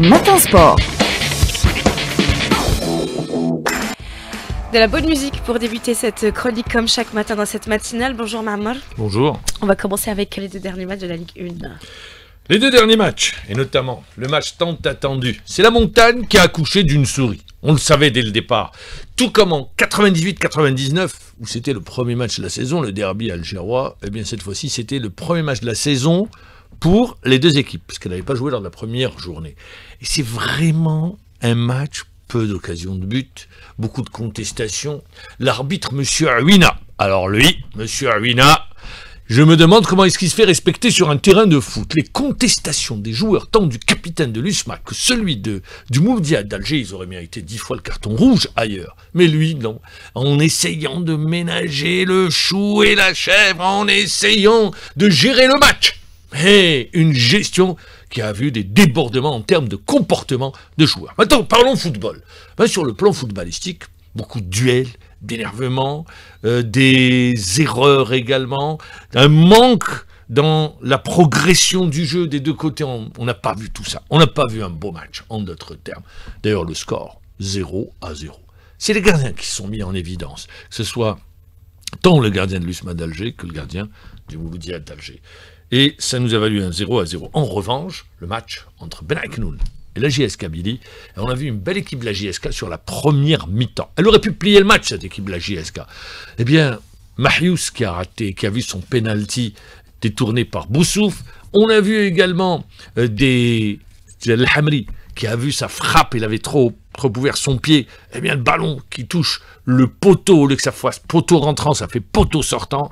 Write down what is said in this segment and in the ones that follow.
Matin Sport. De la bonne musique pour débuter cette chronique comme chaque matin dans cette matinale. Bonjour Maamar. Bonjour. On va commencer avec les deux derniers matchs de la Ligue 1. Les deux derniers matchs, et notamment le match tant attendu, c'est la montagne qui a accouché d'une souris. On le savait dès le départ. Tout comme en 98-99, où c'était le premier match de la saison, le derby algérois, eh bien cette fois-ci c'était le premier match de la saison pour les deux équipes, parce qu'elles n'avaient pas joué lors de la première journée. Et c'est vraiment un match, peu d'occasions de but, beaucoup de contestations. L'arbitre, Monsieur Aouina. Alors lui, Monsieur Aouina, je me demande comment est-ce qu'il se fait respecter sur un terrain de foot. Les contestations des joueurs, tant du capitaine de l'USMA que celui du Mouloudia d'Alger, ils auraient mérité 10 fois le carton rouge ailleurs. Mais lui, non. En essayant de ménager le chou et la chèvre, en essayant de gérer le match. Et une gestion qui a vu des débordements en termes de comportement de joueurs. Maintenant, parlons football. Sur le plan footballistique, beaucoup de duels, d'énervement, des erreurs également, un manque dans la progression du jeu des deux côtés. On n'a pas vu tout ça. On n'a pas vu un beau match, en d'autres termes. D'ailleurs, le score, 0-0. C'est les gardiens qui sont mis en évidence, que ce soit tant le gardien de l'USMA d'Alger que le gardien du Mouloudia d'Alger. Et ça nous a valu un 0-0. En revanche, le match entre Ben Aïknoun et la JS Kabylie, on a vu une belle équipe de la JSK sur la première mi-temps. Elle aurait pu plier le match, cette équipe de la JSK. Eh bien, Mahious qui a raté, qui a vu son penalty détourné par Boussouf. On a vu également El Hamri qui a vu sa frappe, il avait trop ouvert son pied. Eh bien, le ballon qui touche le poteau, au lieu que ça fasse poteau rentrant, ça fait poteau sortant.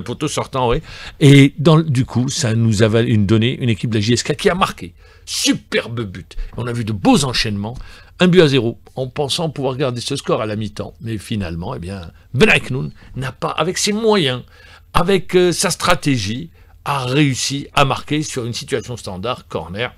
Poteau sortant, oui. Et du coup, ça nous a donné une équipe de la JSK qui a marqué. Superbe but. On a vu de beaux enchaînements. 1-0, en pensant pouvoir garder ce score à la mi-temps. Mais finalement, eh bien, Ben Aïknoun n'a pas, avec ses moyens, avec sa stratégie, a réussi à marquer sur une situation standard, corner.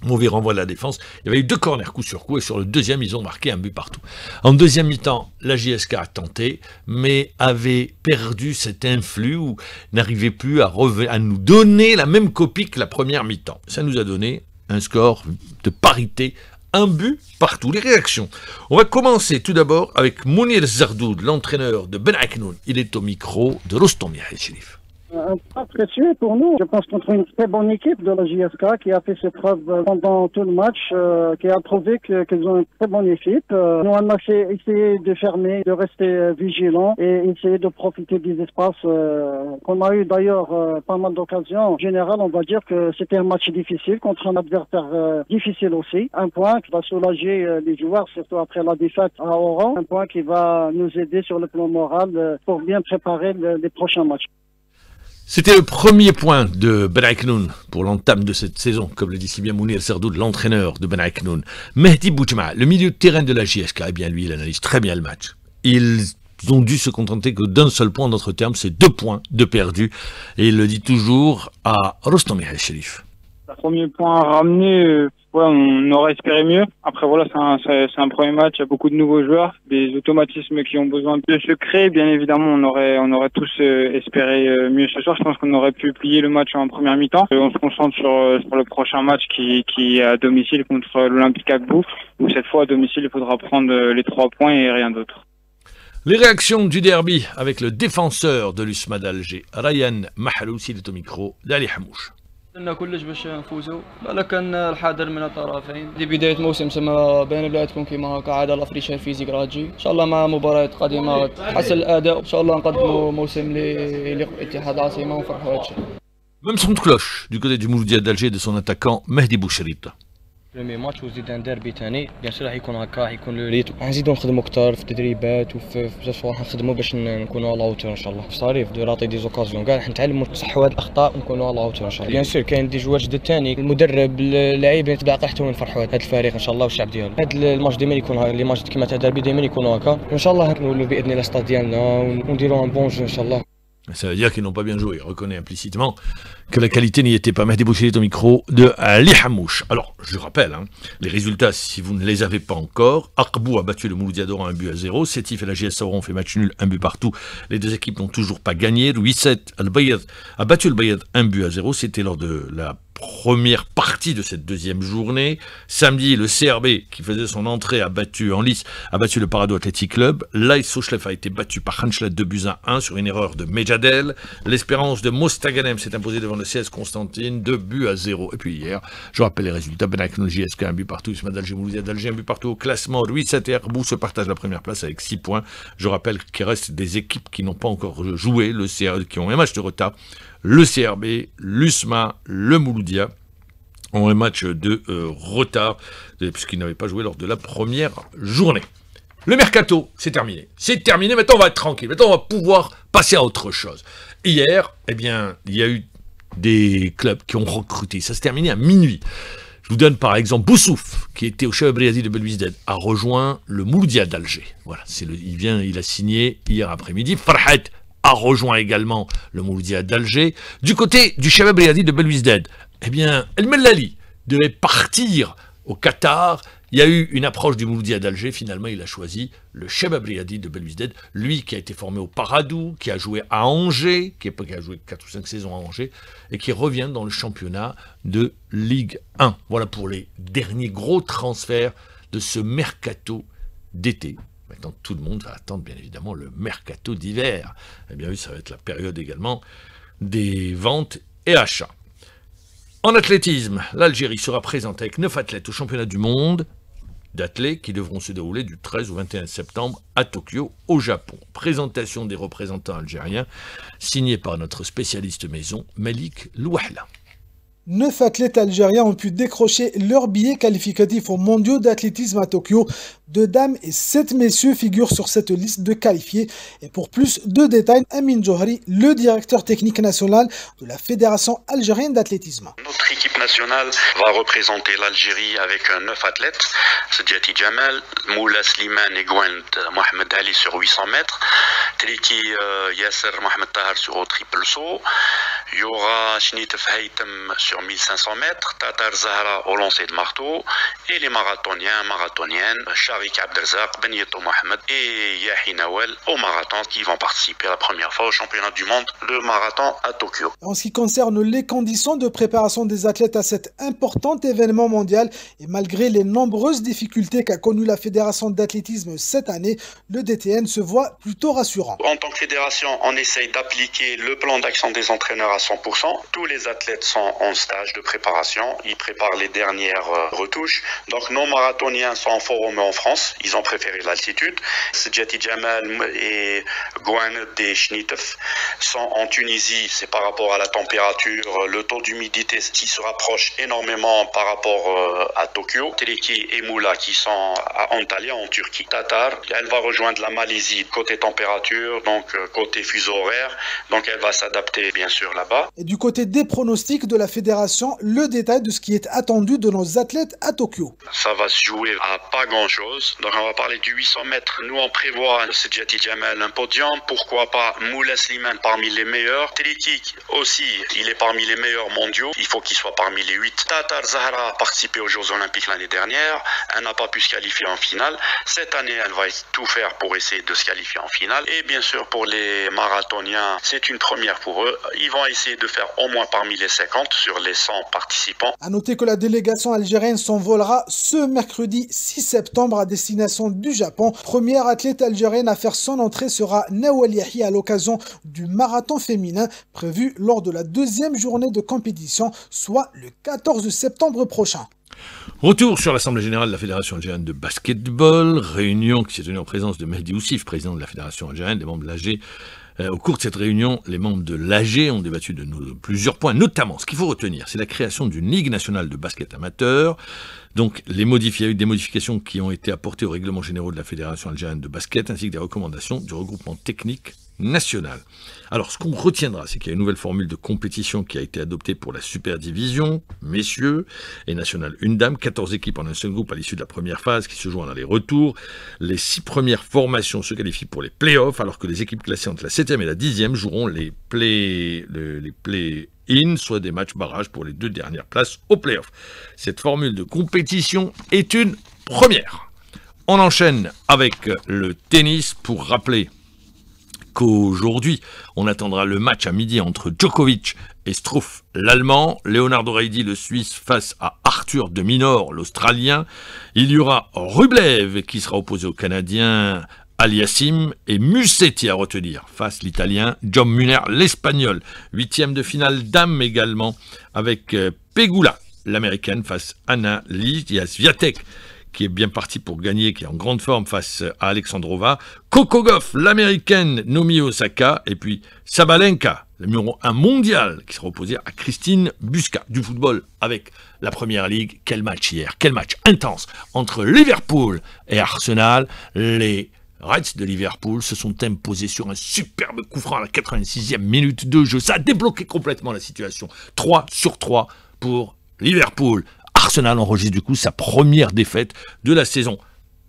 Mauvais renvoi de la défense. Il y avait eu 2 corners coup sur coup et sur le deuxième, ils ont marqué un but partout. En deuxième mi-temps, la JSK a tenté, mais avait perdu cet influx où n'arrivait plus à nous donner la même copie que la première mi-temps. Ça nous a donné un score de parité, un but partout. Les réactions. On va commencer tout d'abord avec Mounir Zardoud, l'entraîneur de Ben Aïknoun. Il est au micro de Rostom Yahel-Sherif. Un point précieux pour nous, je pense, contre une très bonne équipe de la JSK qui a fait ses preuves pendant tout le match, qui a prouvé qu'ils ont une très bonne équipe. Nous, on a essayé de fermer, de rester vigilants et essayer de profiter des espaces qu'on a eu d'ailleurs pas mal d'occasions. En général, on va dire que c'était un match difficile contre un adversaire difficile aussi. Un point qui va soulager les joueurs, surtout après la défaite à Oran. Un point qui va nous aider sur le plan moral pour bien préparer les prochains matchs. C'était le premier point de Ben Aïknoun pour l'entame de cette saison, comme le dit si bien Mounir Zardoud, l'entraîneur de Ben Aïknoun. Mehdi Boujma, le milieu de terrain de la JSK, eh bien lui, il analyse très bien le match. Ils ont dû se contenter que d'un seul point, en d'autres termes, c'est 2 points de perdus. Et il le dit toujours à Rostom Yahel-Sherif. Le premier point à ramener, on aurait espéré mieux. Après voilà, c'est un premier match, il y a beaucoup de nouveaux joueurs, des automatismes qui ont besoin de se créer. Bien évidemment, on aurait tous espéré mieux ce soir. Je pense qu'on aurait pu plier le match en première mi-temps. On se concentre sur le prochain match qui est à domicile contre l'Olympique Agbou, où cette fois à domicile il faudra prendre les 3 points et rien d'autre. Les réactions du derby avec le défenseur de l'USMA d'Alger, Ryan Mahalouz, il est au micro d'Ali Hamouche. درنا كلش باش نفوزوا لا كان الحذر من الطرفين دي بدايه موسم سما بين بلادكم كيما هكا عاده الافريقيا الفيزيك راجي ان شاء الله مع مباريات قادمه تحسن الاداء ان شاء الله نقدموا موسم اللي يليق باتحاد العاصمه ونفرحوا هذا الشيء. Même son de cloche du côté du Mouloudia d'Alger de son attaquant Mehdi Boucherita. بريمي ماتش وزيد ان ديربي ثاني بيان سور راح يكون هكا راح يكون لو ريتم نزيدو نخدموا اكثر في التدريبات وفي بزاف راح نخدموا باش نكونوا على اوتور ان شاء الله صاريف دو راتي دي زوكازيون كاع راح نتعلموا نصحوا هاد الاخطاء ونكونوا على اوتور ان شاء الله بيان سور كاين دي جوار جدد ثاني المدرب اللاعبين تبع قحتهم نفرحوا هذا الفريق ان شاء الله والشعب ديالو هذا الماتش دائما يكون هكا لي ماتش كيما تاع ديربي دائما يكونوا هكا ان شاء الله نولوا باذن الله ستاد ديالنا ونديروا ان بون جو ان شاء الله. Ça veut dire qu'ils n'ont pas bien joué. Il reconnaît implicitement que la qualité n'y était pas. Mehdi Boucherita au micro de Ali Hamouche. Alors, je rappelle, les résultats, si vous ne les avez pas encore, Akbou a battu le Mouloudia d'Oran 1-0. Sétif et la JS Oran ont fait match nul, 1 but partout. Les deux équipes n'ont toujours pas gagné. 8-7, Al-Bayad a battu le Bayad 1-0. C'était lors de la première partie de cette deuxième journée. Samedi, le CRB, qui faisait son entrée en lice, a battu le Parado Athletic Club. L'AS Sochleff a été battu par Hanchlat 2-1 sur une erreur de Mejadel. L'Espérance de Mostaganem s'est imposée devant le CS Constantine 2-0. Et puis hier, je rappelle les résultats. Benaknoul JSK, un but partout. Ismaël d'Alger, Mouloudia d'Alger, un but partout au classement. Ruiz et Herbou se partagent la première place avec 6 points. Je rappelle qu'il reste des équipes qui n'ont pas encore joué, qui ont un match de retard. Le CRB, l'USMA, le Mouloudia ont un match de retard, puisqu'ils n'avaient pas joué lors de la première journée. Le mercato, c'est terminé. C'est terminé, maintenant on va être tranquille. Maintenant on va pouvoir passer à autre chose. Hier, eh bien, il y a eu des clubs qui ont recruté. Ça s'est terminé à minuit. Je vous donne par exemple Boussouf, qui était au Chebab Riadi de Belouizdad, a rejoint le Mouloudia d'Alger. Voilà, il a signé hier après-midi. Farhat a rejoint également le Mouloudia d'Alger. Du côté du Chebab Riadi de Belouizdad, eh bien, El Mellali devait partir au Qatar. Il y a eu une approche du Mouloudia d'Alger. Finalement, il a choisi le Chebab Riadi de Belouizdad. Lui qui a été formé au Paradou, qui a joué à Angers, qui a joué 4 ou 5 saisons à Angers, et qui revient dans le championnat de Ligue 1. Voilà pour les derniers gros transferts de ce mercato d'été. Maintenant, tout le monde va attendre, bien évidemment, le mercato d'hiver. Eh bien oui, ça va être la période également des ventes et achats. En athlétisme, l'Algérie sera présente avec 9 athlètes au championnat du monde d'athlètes qui devront se dérouler du 13 au 21 septembre à Tokyo, au Japon. Présentation des représentants algériens, signée par notre spécialiste maison, Malik Louahla. 9 athlètes algériens ont pu décrocher leur billet qualificatif aux mondiaux d'athlétisme à Tokyo. 2 dames et 7 messieurs figurent sur cette liste de qualifiés. Et pour plus de détails, Amin Johri, le directeur technique national de la Fédération algérienne d'athlétisme. Notre équipe nationale va représenter l'Algérie avec 9 athlètes. Sedjati Jamal, Moula Slimane et Gwent Mohamed Ali sur 800 mètres. Triki Yasser Mohamed Tahar sur au triple saut. Il y aura Shnitef Haytem sur 1500 mètres, Tatar Zahra au lancer de marteau, et les marathoniennes, Sharik Abdelzak, Benyeto Mohamed et Yahi Nawel au marathon qui vont participer la première fois au championnat du monde de marathon à Tokyo. En ce qui concerne les conditions de préparation des athlètes à cet important événement mondial, et malgré les nombreuses difficultés qu'a connues la Fédération d'athlétisme cette année, le DTN se voit plutôt rassurant. En tant que fédération, on essaye d'appliquer le plan d'action des entraîneurs à 100%. Tous les athlètes sont en stage de préparation. Ils préparent les dernières retouches. Donc nos marathoniens sont en forum en France. Ils ont préféré l'altitude. Sedjati Jamal et Gouanet et Shnitef sont en Tunisie. C'est par rapport à la température, le taux d'humidité qui se rapproche énormément par rapport à Tokyo. Triki et Moula qui sont à Antalya en Turquie. Tatar, elle va rejoindre la Malaisie côté température, donc côté fuseau horaire. Donc elle va s'adapter bien sûr là-bas. Et du côté des pronostics de la fédération, le détail de ce qui est attendu de nos athlètes à Tokyo. Ça va se jouer à pas grand-chose. Donc on va parler du 800 mètres. Nous on prévoit Sedjati Jamal un podium. Pourquoi pas Moula Slimane parmi les meilleurs. Triki aussi, il est parmi les meilleurs mondiaux. Il faut qu'il soit parmi les 8. Tatar Zahra a participé aux Jeux Olympiques l'année dernière. Elle n'a pas pu se qualifier en finale. Cette année, elle va tout faire pour essayer de se qualifier en finale. Et bien sûr, pour les marathoniens, c'est une première pour eux. Ils vont essayer de faire au moins parmi les 50 sur les 100 participants. A noter que la délégation algérienne s'envolera ce mercredi 6 septembre à destination du Japon. Première athlète algérienne à faire son entrée sera Nawal Yahi à l'occasion du marathon féminin prévu lors de la 2e journée de compétition, soit le 14 septembre prochain. Retour sur l'Assemblée Générale de la Fédération Algérienne de Basketball, réunion qui s'est tenue en présence de Mehdi Oussif, président de la Fédération Algérienne, des membres de l'AG. Au cours de cette réunion, les membres de l'AG ont débattu de plusieurs points, notamment, ce qu'il faut retenir, c'est la création d'une Ligue nationale de basket amateur. Donc, il y a eu des modifications qui ont été apportées aux règlements généraux de la Fédération Algérienne de Basket, ainsi que des recommandations du regroupement technique national. Alors, ce qu'on retiendra, c'est qu'il y a une nouvelle formule de compétition qui a été adoptée pour la Super Division, messieurs, et National une dame, 14 équipes en un seul groupe à l'issue de la première phase qui se joue en aller-retour. Les 6 premières formations se qualifient pour les play-offs, alors que les équipes classées entre la 7e et la 10e joueront les play-in, soit des matchs barrages pour les 2 dernières places au play-off. Cette formule de compétition est une première. On enchaîne avec le tennis pour rappeler qu'aujourd'hui. On attendra le match à midi entre Djokovic et Struff, l'Allemand, Leonardo Reidi, le Suisse, face à Arthur de Minaur, l'Australien. Il y aura Rublev qui sera opposé au Canadien Aliassim et Musetti à retenir face l'Italien John Muner, l'Espagnol. 8e de finale dames également avec Pegula, l'Américaine, face Anna Swiatek, qui est bien partie pour gagner, qui est en grande forme face à Alexandrova. Coco Gauff, l'Américaine, Naomi Osaka, et puis Sabalenka, le numéro 1 mondial, qui sera opposé à Christine Buska. Du football avec la Première Ligue. Quel match hier, quel match intense entre Liverpool et Arsenal. Les Reds de Liverpool se sont imposés sur un superbe coup franc à la 86e minute de jeu. Ça a débloqué complètement la situation. 3-3 pour Liverpool. Arsenal enregistre du coup sa première défaite de la saison.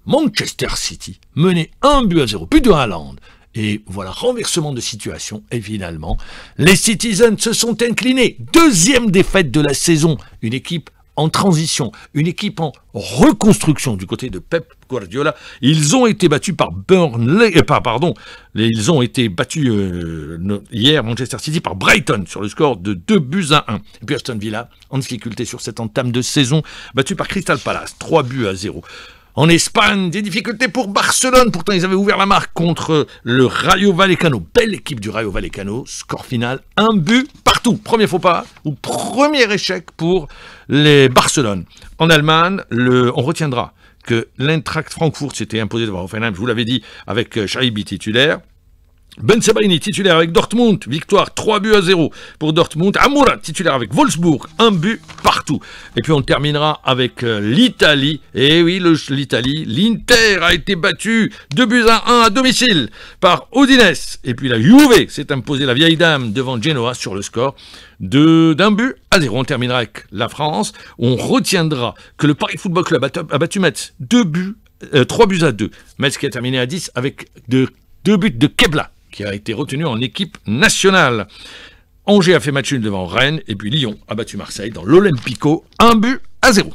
Manchester City menait 1-0, but de Haaland. Et voilà, renversement de situation. Et finalement, les Citizens se sont inclinés. 2e défaite de la saison. Une équipe en transition, une équipe en reconstruction du côté de Pep Guardiola. Ils ont été battus par Burnley, ils ont été battus hier, Manchester City, par Brighton sur le score de 2-1. Et puis Aston Villa, en difficulté sur cette entame de saison, battu par Crystal Palace, 3-0. En Espagne, des difficultés pour Barcelone. Pourtant, ils avaient ouvert la marque contre le Rayo Vallecano. Belle équipe du Rayo Vallecano. Score final, 1 but partout. Premier faux pas ou premier échec pour les Barcelone. En Allemagne, on retiendra que l'Eintracht Francfort s'était imposé devant Hoffenheim, je vous l'avais dit, avec Shaibi titulaire. Ben Sebaini titulaire avec Dortmund, victoire 3-0 pour Dortmund. Amoura titulaire avec Wolfsburg, 1 but partout. Et puis on terminera avec l'Italie. Et oui, l'Italie, l'Inter a été battu 2-1 à domicile par Udinese. Et puis la Juve s'est imposée, la vieille dame, devant Genoa sur le score d'1-0. On terminera avec la France. On retiendra que le Paris Football Club a battu Metz 3-2. Metz qui a terminé à 10 avec 2 buts de Kebla, qui a été retenu en équipe nationale. Angers a fait match nul devant Rennes, et puis Lyon a battu Marseille dans l'Olympico 1-0.